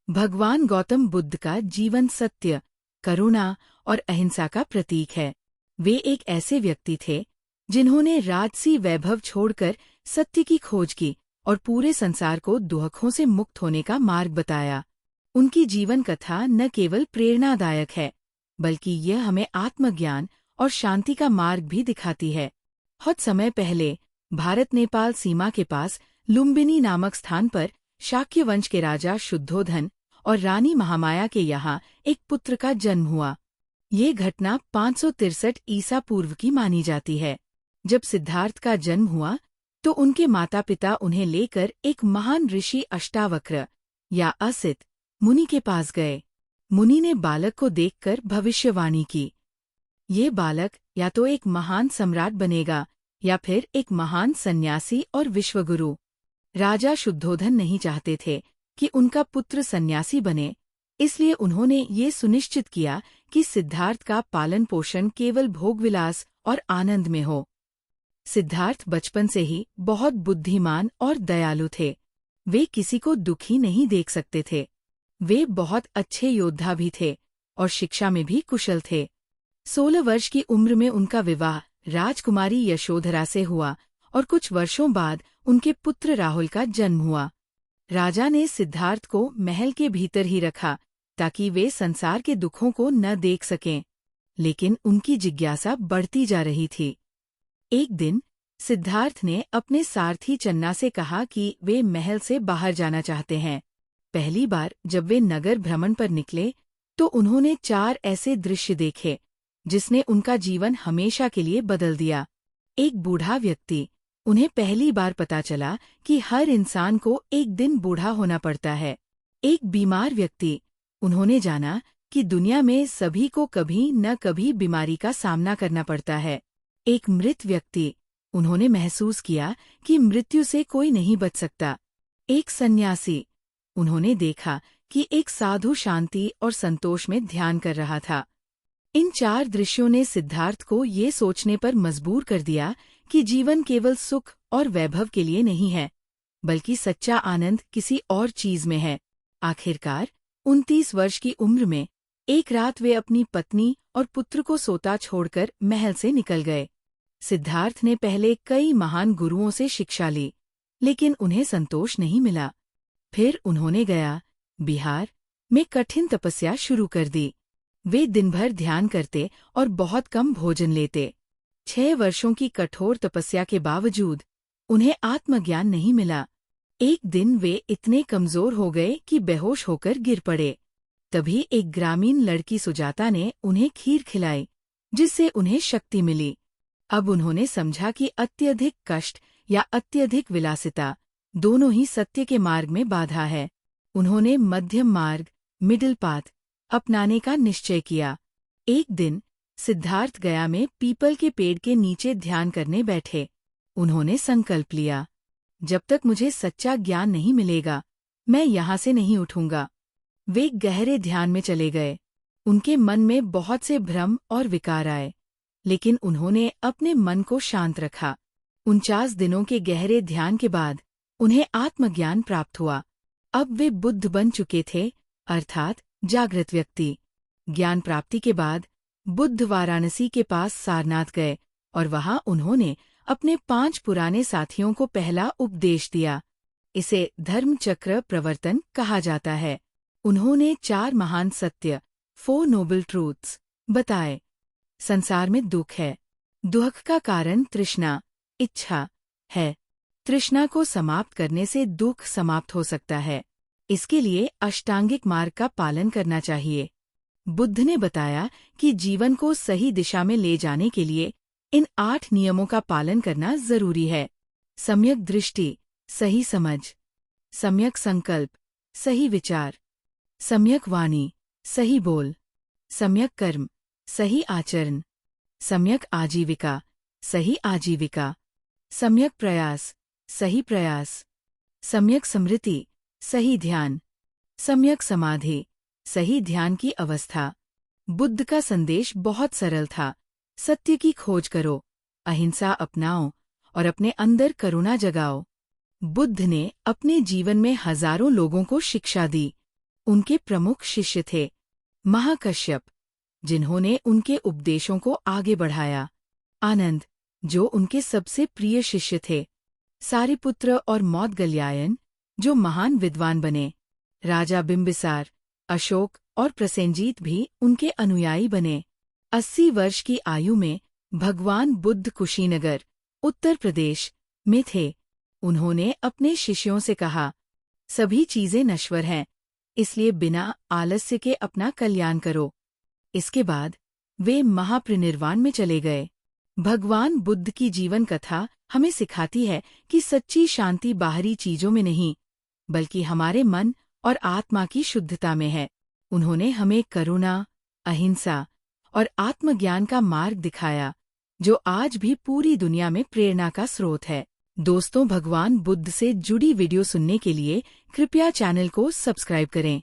भगवान गौतम बुद्ध का जीवन सत्य, करुणा और अहिंसा का प्रतीक है। वे एक ऐसे व्यक्ति थे जिन्होंने राजसी वैभव छोड़कर सत्य की खोज की और पूरे संसार को दुखों से मुक्त होने का मार्ग बताया। उनकी जीवन कथा न केवल प्रेरणादायक है, बल्कि यह हमें आत्मज्ञान और शांति का मार्ग भी दिखाती है। बहुत समय पहले भारत नेपाल सीमा के पास लुम्बिनी नामक स्थान पर शाक्य वंश के राजा शुद्धोधन और रानी महामाया के यहाँ एक पुत्र का जन्म हुआ। ये घटना 563 ईसा पूर्व की मानी जाती है। जब सिद्धार्थ का जन्म हुआ तो उनके माता पिता उन्हें लेकर एक महान ऋषि अष्टावक्र या असित मुनि के पास गए। मुनि ने बालक को देखकर भविष्यवाणी की, ये बालक या तो एक महान सम्राट बनेगा या फिर एक महान सन्यासी और विश्वगुरु। राजा शुद्धोधन नहीं चाहते थे कि उनका पुत्र सन्यासी बने, इसलिए उन्होंने ये सुनिश्चित किया कि सिद्धार्थ का पालन पोषण केवल भोगविलास और आनंद में हो। सिद्धार्थ बचपन से ही बहुत बुद्धिमान और दयालु थे। वे किसी को दुखी नहीं देख सकते थे। वे बहुत अच्छे योद्धा भी थे और शिक्षा में भी कुशल थे। 16 वर्ष की उम्र में उनका विवाह राजकुमारी यशोधरा से हुआ और कुछ वर्षों बाद उनके पुत्र राहुल का जन्म हुआ। राजा ने सिद्धार्थ को महल के भीतर ही रखा ताकि वे संसार के दुखों को न देख सकें, लेकिन उनकी जिज्ञासा बढ़ती जा रही थी। एक दिन सिद्धार्थ ने अपने सारथी चन्ना से कहा कि वे महल से बाहर जाना चाहते हैं। पहली बार जब वे नगर भ्रमण पर निकले तो उन्होंने 4 ऐसे दृश्य देखे जिसने उनका जीवन हमेशा के लिए बदल दिया। एक बूढ़ा व्यक्ति, उन्हें पहली बार पता चला कि हर इंसान को एक दिन बूढ़ा होना पड़ता है। एक बीमार व्यक्ति, उन्होंने जाना कि दुनिया में सभी को कभी न कभी बीमारी का सामना करना पड़ता है। एक मृत व्यक्ति, उन्होंने महसूस किया कि मृत्यु से कोई नहीं बच सकता। एक सन्यासी, उन्होंने देखा कि एक साधु शांति और संतोष में ध्यान कर रहा था। इन 4 दृश्यों ने सिद्धार्थ को ये सोचने पर मजबूर कर दिया कि जीवन केवल सुख और वैभव के लिए नहीं है, बल्कि सच्चा आनंद किसी और चीज में है। आखिरकार 29 वर्ष की उम्र में एक रात वे अपनी पत्नी और पुत्र को सोता छोड़कर महल से निकल गए। सिद्धार्थ ने पहले कई महान गुरुओं से शिक्षा ली, लेकिन उन्हें संतोष नहीं मिला। फिर उन्होंने गया बिहार में कठिन तपस्या शुरू कर दी। वे दिन भर ध्यान करते और बहुत कम भोजन लेते। 6 वर्षों की कठोर तपस्या के बावजूद उन्हें आत्मज्ञान नहीं मिला। एक दिन वे इतने कमजोर हो गए कि बेहोश होकर गिर पड़े। तभी एक ग्रामीण लड़की सुजाता ने उन्हें खीर खिलाई, जिससे उन्हें शक्ति मिली। अब उन्होंने समझा कि अत्यधिक कष्ट या अत्यधिक विलासिता दोनों ही सत्य के मार्ग में बाधा है। उन्होंने मध्यम मार्ग, मिडिल पाथ, अपनाने का निश्चय किया। एक दिन सिद्धार्थ गया में पीपल के पेड़ के नीचे ध्यान करने बैठे। उन्होंने संकल्प लिया, जब तक मुझे सच्चा ज्ञान नहीं मिलेगा, मैं यहाँ से नहीं उठूंगा। वे गहरे ध्यान में चले गए। उनके मन में बहुत से भ्रम और विकार आए, लेकिन उन्होंने अपने मन को शांत रखा। 49 दिनों के गहरे ध्यान के बाद उन्हें आत्मज्ञान प्राप्त हुआ। अब वे बुद्ध बन चुके थे, अर्थात जागृत व्यक्ति। ज्ञान प्राप्ति के बाद बुद्ध वाराणसी के पास सारनाथ गए और वहां उन्होंने अपने 5 पुराने साथियों को पहला उपदेश दिया। इसे धर्म चक्र प्रवर्तन कहा जाता है। उन्होंने 4 महान सत्य, 4 नोबल ट्रूथ्स बताए। संसार में दुख है। दुख का कारण तृष्णा, इच्छा है। तृष्णा को समाप्त करने से दुख समाप्त हो सकता है। इसके लिए अष्टांगिक मार्ग का पालन करना चाहिए। बुद्ध ने बताया कि जीवन को सही दिशा में ले जाने के लिए इन 8 नियमों का पालन करना जरूरी है। सम्यक दृष्टि, सही समझ। सम्यक संकल्प, सही विचार। सम्यक वाणी, सही बोल। सम्यक कर्म, सही आचरण। सम्यक आजीविका, सही आजीविका। सम्यक प्रयास, सही प्रयास। सम्यक स्मृति, सही ध्यान। सम्यक समाधि, सही ध्यान की अवस्था। बुद्ध का संदेश बहुत सरल था। सत्य की खोज करो, अहिंसा अपनाओ और अपने अंदर करुणा जगाओ। बुद्ध ने अपने जीवन में हजारों लोगों को शिक्षा दी। उनके प्रमुख शिष्य थे महाकश्यप, जिन्होंने उनके उपदेशों को आगे बढ़ाया, आनंद, जो उनके सबसे प्रिय शिष्य थे, सारिपुत्र और मौदगल्यायन, जो महान विद्वान बने, राजा बिंबिसार, अशोक और प्रसेनजीत भी उनके अनुयायी बने। 80 वर्ष की आयु में भगवान बुद्ध कुशीनगर, उत्तर प्रदेश में थे। उन्होंने अपने शिष्यों से कहा, सभी चीजें नश्वर हैं, इसलिए बिना आलस्य के अपना कल्याण करो। इसके बाद वे महापरिनिर्वाण में चले गए। भगवान बुद्ध की जीवन कथा हमें सिखाती है कि सच्ची शांति बाहरी चीजों में नहीं, बल्कि हमारे मन और आत्मा की शुद्धता में है। उन्होंने हमें करुणा, अहिंसा और आत्मज्ञान का मार्ग दिखाया, जो आज भी पूरी दुनिया में प्रेरणा का स्रोत है। दोस्तों, भगवान बुद्ध से जुड़ी वीडियो सुनने के लिए कृपया चैनल को सब्सक्राइब करें।